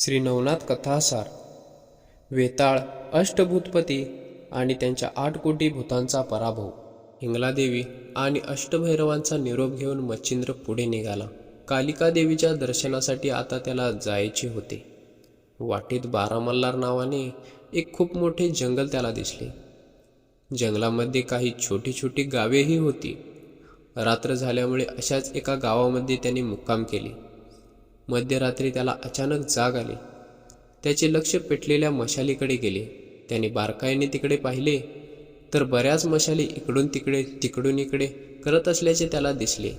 श्री नवनाथ कथासार. वेताळ, अष्टभूतपती आणि त्यांच्या 8 कोटी भूतांचा पराभव. हिंगलादेवी आणि अष्टभैरवांचा निरोप घेऊन मच्छिंद्र पुढे निघाला. कालिका देवीच्या दर्शनासाठी आता त्याला जायचे होते. वाटेत बारामल्हार नावाने एक खूप मोठे जंगल त्याला दिसले. जंगलामध्ये काही छोटी छोटी गावेही होती. रात्र झाल्यामुळे अशाच एका गावामध्ये त्याने मुक्काम केले. मध्यरात्री त्याला अचानक जाग आली. त्याचे लक्ष पेटलेल्या मशालीकडे गेले. त्याने बारकाईने तिकडे पाहिले तर बऱ्याच मशाली इकडून तिकडे तिकडून इकडे करत असल्याचे त्याला दिसले.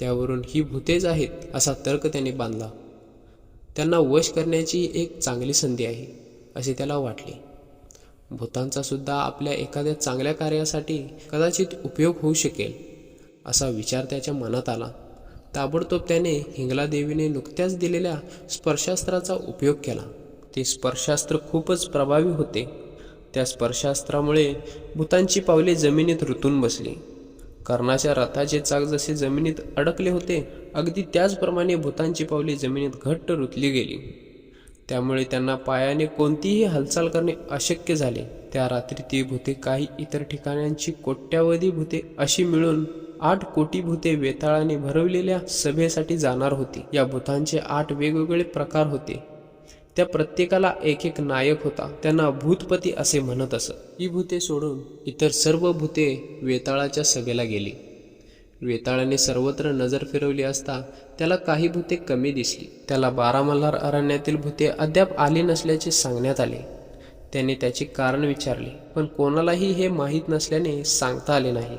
त्यावरून ही भूतेच आहेत असा तर्क त्याने बांधला. त्यांना वश करण्याची एक चांगली संधी आहे असे त्याला वाटले. भूतांचा सुद्धा आपल्या एखाद्या चांगल्या कार्यासाठी कदाचित उपयोग होऊ शकेल असा विचार त्याच्या मनात आला. ताबडतोब त्याने हिंगलादेवीने नुकत्याच दिलेल्या स्पर्शास्त्राचा उपयोग केला. ते स्पर्शास्त्र खूपच प्रभावी होते. त्या स्पर्शास्त्रामुळे भूतांची पावले जमिनीत रुतून बसली. कर्णाच्या रथाचे चाक जसे जमिनीत अडकले होते, अगदी त्याचप्रमाणे भूतांची पावले जमिनीत घट्ट रुतली गेली. त्यामुळे त्यांना पायाने कोणतीही हालचाल करणे अशक्य झाले. त्या रात्री ती भूते काही इतर ठिकाणांची कोट्यावधी भूते अशी मिळून 8 कोटी भूते वेताळाने भरवलेल्या सभेसाठी जाणार होती. या भूतांचे 8 वेगवेगळे प्रकार होते. त्या प्रत्येकाला एक एक नायक होता. त्यांना भूतपती असे म्हणत असत. ही भूते सोडून इतर सर्व भूते वेताळाच्या सभेला गेली. वेताळाने सर्वत्र नजर फिरवली असता त्याला काही भूते कमी दिसली. त्याला बारामल्हार अरण्यातील भूते अद्याप आली नसल्याचे सांगण्यात आले. त्याने त्याचे कारण विचारले, पण कोणालाही हे माहीत नसल्याने सांगता आले नाही.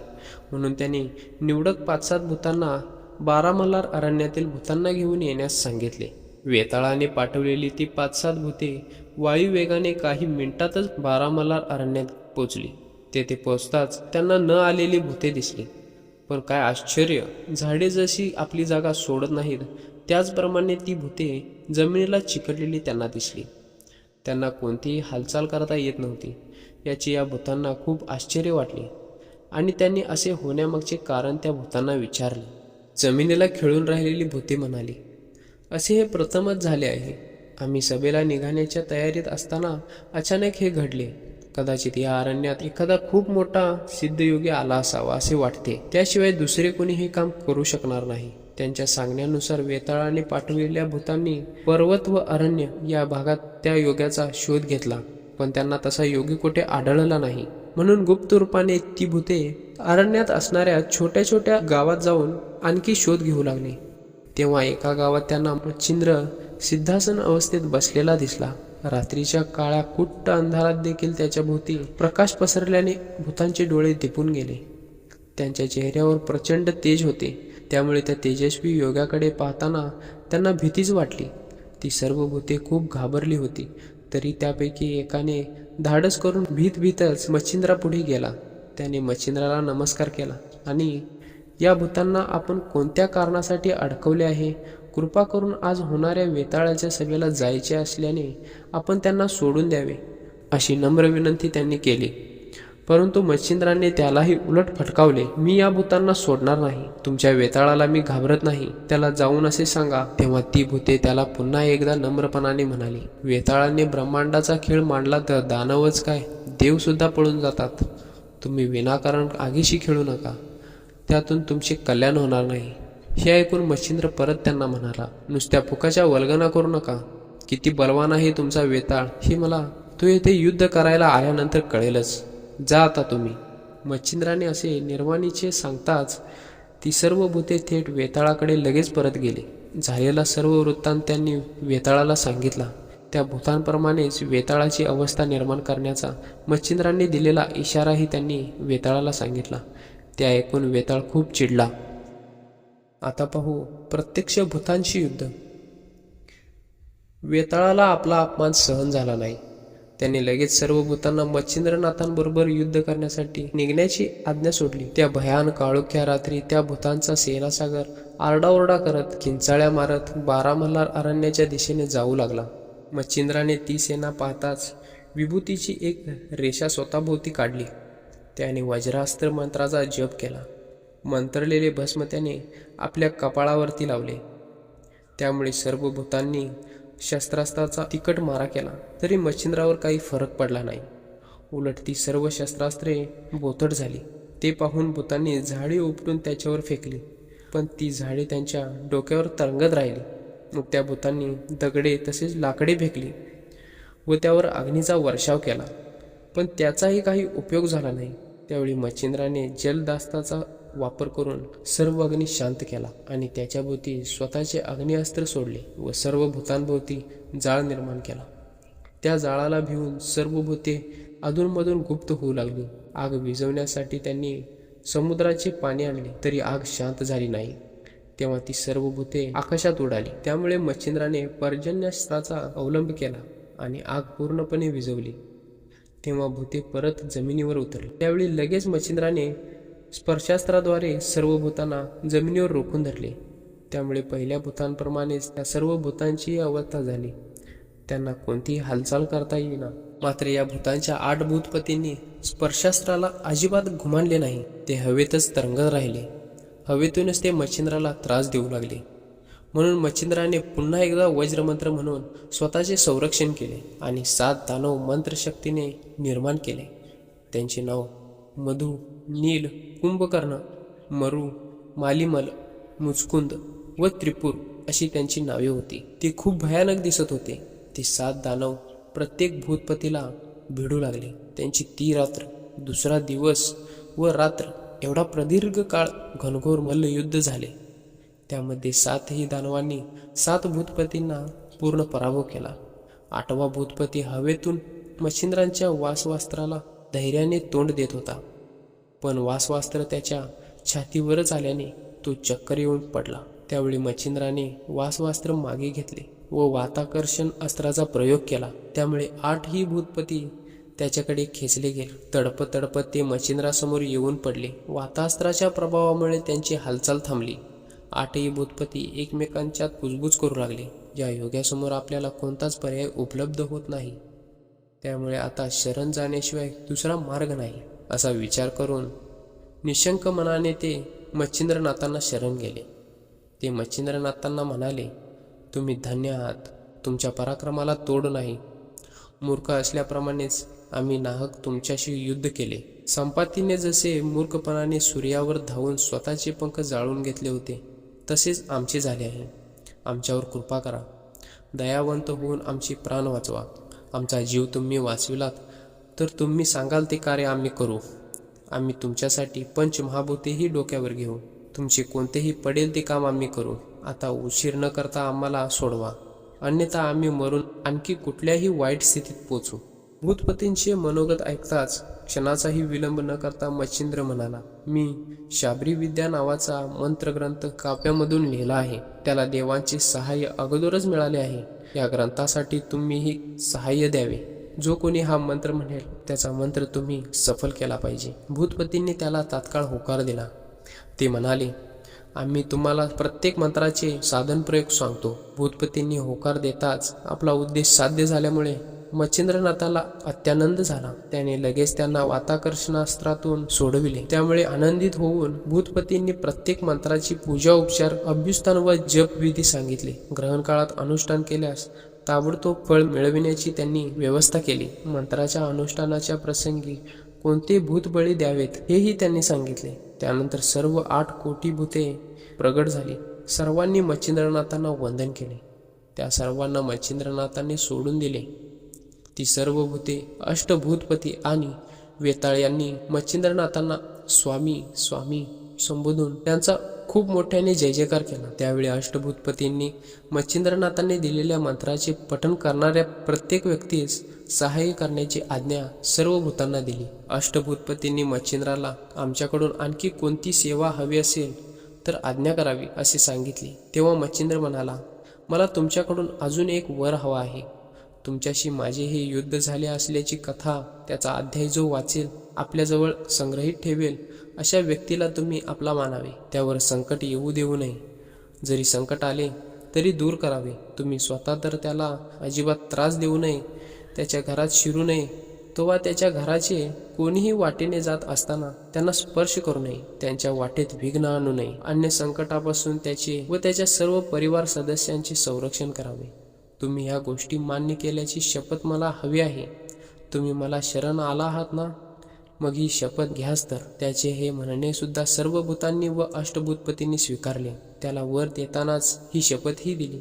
म्हणून त्याने निवडक 5-7 भूतांना बारामल्हार अरण्यातील भूतांना घेऊन येण्यास सांगितले. वेताळाने पाठवलेली ती 5-7 भूते वायुवेगाने काही मिनिटातच बारामल्हार अरण्यात पोचली. तेथे पोचताच त्यांना न आलेली भूते दिसली. पण काय आश्चर्य, झाडे जशी आपली जागा सोडत नाहीत त्याचप्रमाणे ती भूते जमिनीला चिकटलेली त्यांना दिसली. त्यांना कोणतीही हालचाल करता येत नव्हती. याची या भूतांना खूप आश्चर्य वाटले आणि त्यांनी असे होण्यामागचे कारण त्या भूतांना विचारले. जमिनीला खिळून राहिलेली भूते म्हणाली, असे हे प्रथमच झाले आहे. आम्ही सभेला निघाण्याच्या तयारीत असताना अचानक हे घडले. कदाचित या अरण्यात एखादा खूप मोठा सिद्धयोगी आला असावा असे वाटते. त्याशिवाय दुसरे कोणी हे काम करू शकणार नाही. त्यांच्या सांगण्यानुसार वेताळाने पाठवलेल्या भूतांनी पर्वत व अरण्य या भागात त्या योग्याचा शोध घेतला, पण त्यांना तसा योगी कुठे आढळला नाही. म्हणून गुप्त रूपाने ती भूते अरण्यात असणाऱ्या छोट्या छोट्या गावात जाऊन आणखी शोध घेऊ लागले. तेव्हा एका गावात त्यांना मच्छिंद्र सिद्धासन अवस्थेत बसलेला दिसला. रात्रीच्या काळ्या कुट्ट अंधारात देखील त्याच्या भोवती प्रकाश पसरल्याने भूतांचे डोळे दिपून गेले. त्यांच्या चेहऱ्यावर प्रचंड तेज होते. त्यामुळे त्या तेजस्वी योगाकडे पाहताना त्यांना भीतीच वाटली. ती सर्व भूते खूप घाबरली होती. तरी त्यापैकी एकाने धाडस करून भीतच मच्छिंद्रापुढे गेला. त्याने मच्छिंद्राला नमस्कार केला आणि या भूतांना आपण कोणत्या कारणासाठी अडकवले आहे? कृपा करून आज होणाऱ्या वेताळाच्या सभेला जायचे असल्याने आपण त्यांना सोडून द्यावे अशी नम्र विनंती त्यांनी केली. परंतु मच्छिंद्राने त्यालाही उलट फटकावले. मी या भूतांना सोडणार नाही. तुमच्या वेताळाला मी घाबरत नाही. त्याला जाऊन असे सांगा. तेव्हा ती भूते त्याला पुन्हा एकदा नम्रपणाने म्हणाली, वेताळाने ब्रह्मांडाचा खेळ मांडला तर दानवच काय, देव सुद्धा पळून जातात. तुम्ही विनाकारण आगीशी खेळू नका. त्यातून तुमचे कल्याण होणार नाही. हे ऐकून मच्छिंद्र परत त्यांना म्हणाला, नुसत्या फुकाच्या वल्गना करू नका. किती बलवान आहे तुमचा वेताळ हे मला तो येथे युद्ध करायला आल्यानंतर कळेलच. जा आता तुम्ही. मच्छिंद्राने असे निर्वाणीचे सांगताच ती सर्व भूते थेट वेताळाकडे लगेच परत गेली. झालेला सर्व वृत्तांत त्यांनी वेताळाला सांगितला. त्या भूतांप्रमाणेच वेताळाची अवस्था निर्माण करण्याचा मच्छिंद्रांनी दिलेला इशाराही त्यांनी वेताळाला सांगितला. ते ऐकून वेताळ खूप चिडला. आता पाहू प्रत्यक्ष भूतांशी युद्ध. वेताळाला आपला अपमान सहन झाला नाही. त्याने लगेच सर्व भूतांना मच्छिंद्रनाथांबरोबर युद्ध करण्यासाठी निघण्याची आज्ञा सोडली. त्या भयान काळोख्या रात्री त्या भूतांचा सेनासागर आरडाओरडा करत किंचाळ्या मारत बारामल्हार अरण्याच्या दिशेने जाऊ लागला. मच्छिंद्राने ती सेना पाहताच विभूतीची एक रेषा स्वतःभोवती काढली. त्याने वज्रास्त्र मंत्राचा जप केला. मंत्रलेले भस्म त्याने आपल्या कपाळावरती लावले. त्यामुळे सर्व भूतांनी शस्त्रास्त्राचा तिखट मारा केला तरी मच्छिंद्रावर काही फरक पडला नाही. उलट ती सर्व शस्त्रास्त्रे बोथट झाली. ते पाहून भूतांनी झाडे उपटून त्याच्यावर फेकली, पण ती झाडे त्यांच्या डोक्यावर तरंगत राहिली. मग त्या भूतांनी दगडे तसेच लाकडे फेकली व त्यावर अग्नीचा वर्षाव केला, पण त्याचाही काही उपयोग झाला नाही. त्यावेळी मच्छिंद्राने जलदास्ताचा वापर करून सर्व अग्नी शांत केला आणि त्याच्याभोवती स्वतःचे अग्निअस्त्र सोडले व सर्व भूतांभोवती जाळ निर्माण केला. त्या जाळाला भिवून सर्व भूते अधूनमधून गुप्त होऊ लागली. आग विझवण्यासाठी त्यांनी समुद्राचे पाणी आणले तरी आग शांत झाली नाही. तेव्हा ती सर्व भूते आकाशात उडाली. त्यामुळे मच्छिंद्राने पर्जन्यास्त्राचा अवलंब केला आणि आग पूर्णपणे विझवली. तेव्हा भूते परत जमिनीवर उतरली. त्यावेळी लगेच मच्छिंद्राने स्पर्शास्त्राद्वारे सर्व भूतांना जमिनीवर रोखून धरले. त्यामुळे पहिल्या भूतांप्रमाणेच त्या सर्व भूतांची अवस्था झाली. त्यांना कोणतीही हालचाल करता येईना. मात्र या भूतांच्या 8 भूतपतींनी स्पर्शास्त्राला अजिबात घुमानले नाही. ते हवेतच तरंगत राहिले. हवेतूनच ते मच्छिंद्राला त्रास देऊ लागले. म्हणून मच्छिंद्राने पुन्हा एकदा वज्रमंत्र म्हणून स्वतःचे संरक्षण केले आणि 7 दानव मंत्रशक्तीने निर्माण केले. त्यांचे नाव मधु, नील, कुंभकर्ण, मरु, मालिमल, मुचकुंद व त्रिपुर अशी त्यांची नावे होती. ते खूप भयानक दिसत होते. ते 7 दानव प्रत्येक भूतपतीला भिडू लागले. त्यांची ती रात्र, दुसरा दिवस व रात्र एवढा प्रदीर्घ काळ घनघोर मल्लयुद्ध झाले. त्यामध्ये 7ही दानवांनी 7 भूतपतींना पूर्ण पराभव केला. 8वा भूतपती हवेतून मच्छिंद्रांच्या वासवास्त्राला धैर्याने तोंड देत होता, पण वासवास्त्र त्याच्या छातीवरच आल्याने तो चक्कर येऊन पडला. त्यावेळी मच्छिंद्राने वासवास्त्र मागे घेतले व वाताकर्षण अस्त्राचा प्रयोग केला. त्यामुळे 8ही भूतपती त्याच्याकडे खेचले गेले. तडपत तडपत ते मच्छिंद्रासमोर येऊन पडले. वातास्त्राच्या प्रभावामुळे त्यांची हालचाल थांबली. 8ही भूतपती एकमेकांच्यात कुजबूज करू लागले. या योगासमोर आपल्याला कोणताच पर्याय उपलब्ध होत नाही, त्यामुळे आता शरण जाण्याशिवाय दुसरा मार्ग नाही असा विचार करून निशंक मनाने ते मच्छिंद्रनाथांना शरण गेले. ते मच्छिंद्रनाथांना म्हणाले, तुम्ही धन्य आहात. तुमच्या पराक्रमाला तोड नाही. मूर्ख असल्याप्रमाणेच आम्ही नाहक तुमच्याशी युद्ध केले. संपातीने जसे मूर्खपणाने सूर्यावर धावून स्वतःचे पंख जाळून घेतले होते, तसेच आमचे झाले आहे. आमच्यावर कृपा करा. दयावंत होऊन आमचे प्राण वाचवा. आमचा जीव तुम्ही वाचविलात तर तुम्ही सांगाल ते कार्य आम्ही करू. आम्ही तुमच्यासाठी पंचमहाभूतेही डोक्यावर घेऊ. तुमचे कोणतेही पडेल ते काम आम्ही करू. आता उशीर न करता आम्हाला सोडवा, अन्यथा आम्ही मरून आणखी कुठल्याही वाईट स्थितीत पोचू. भूतपतींचे मनोगत ऐकताच क्षणाचाही विलंब न करता मच्छिंद्र म्हणाला, मी शाबरी विद्या नावाचा मंत्रग्रंथ काव्यामधून लिहिला आहे. त्याला देवांचे सहाय्य अगोदरच मिळाले आहे. या ग्रंथासाठी तुम्हीही सहाय्य द्यावे. जो कोणी हा मंत्र म्हणेल त्याचा मंत्र तुम्ही सफल केला पाहिजे. भूतपतींनी त्याला तात्काळ होकार दिला. ते म्हणाले, आम्ही तुम्हाला प्रत्येक मंत्राचे साधन प्रयोग सांगतो. भूतपतींनी होकार देताच आपला उद्देश साध्य झाल्यामुळे मच्छिंद्रनाथाला अत्यानंद झाला. त्याने लगेच त्यांना वाताकर्षणास्त्रातून सोडविले. त्यामुळे आनंदित होऊन भूतपतींनी प्रत्येक मंत्राची पूजा उपचार, अभ्युस्थान व जप विधी सांगितले. ग्रहण काळात अनुष्ठान केल्यास ताबडतोब फळ मिळविण्याची त्यांनी व्यवस्था केली. मंत्राच्या अनुष्ठानाच्या प्रसंगी कोणते भूतबळी द्यावेत हेही त्यांनी सांगितले. त्यानंतर सर्व 8 कोटी भूते प्रगट झाली. सर्वांनी मच्छिंद्रनाथांना वंदन केले. त्या सर्वांना मच्छिंद्रनाथांनी सोडून दिले. ती सर्व भूते, अष्टभूतपती आणि वेताळ यांनी मच्छिंद्रनाथांना स्वामी स्वामी संबोधून त्यांचा खूप मोठ्याने जय जयकार केला. त्यावेळी अष्टभूतपतींनी मच्छिंद्रनाथांनी दिलेल्या मंत्राचे पठण करणाऱ्या प्रत्येक व्यक्तीस सहाय्य करण्याची आज्ञा सर्व भूतांना दिली. अष्टभूतपतींनी मच्छिंद्राला आमच्याकडून आणखी कोणती सेवा हवी असेल तर आज्ञा करावी असे सांगितले. तेव्हा मच्छिंद्र म्हणाला, मला तुमच्याकडून अजून एक वर हवा आहे. तुमच्याशी माझे हे युद्ध झाले असल्याची कथा, त्याचा अध्याय जो वाचेल, आपल्याजवळ संग्रहित ठेवेल अशा व्यक्तीला तुम्ही आपला मानावे. त्यावर संकट येऊ देऊ नये. जरी संकट आले तरी दूर करावे. तुम्ही स्वतः तर त्याला अजिबात त्रास देऊ नये. त्याच्या घरात शिरू नये. तेव्हा त्याच्या घराचे कोणीही वाटेने जात असताना त्यांना स्पर्श करू नये. त्यांच्या वाटेत विघ्न आणू नये. अन्य संकटापासून त्याचे व त्याच्या सर्व परिवार सदस्यांचे संरक्षण करावे. तुम्ही ह्या गोष्टी मान्य केल्याची शपथ मला हवी आहे. तुम्ही मला शरण आला आहात ना, मग ही शपथ घ्याच. तर त्याचे हे म्हणणे सुद्धा सर्व भूतांनी व अष्टभूतपतींनी स्वीकारले. त्याला वर येतानाच ही शपथही दिली.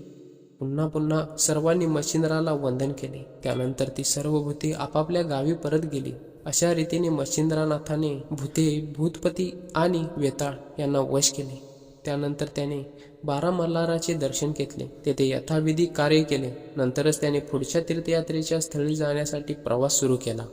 पुन्हा पुन्हा सर्वांनी मच्छिंद्राला वंदन केले. त्यानंतर ती सर्व भूते आपापल्या गावी परत गेली. अशा रीतीने मच्छिंद्रनाथाने भूते, भूतपती आणि वेताळ यांना वश केले. त्यानंतर त्याने 12 मल्हाराचे दर्शन घेतले, तेथे यथाविधी कार्य केले. नंतरच त्याने पुढच्या तीर्थयात्रेच्या स्थळी जाण्यासाठी प्रवास सुरू केला.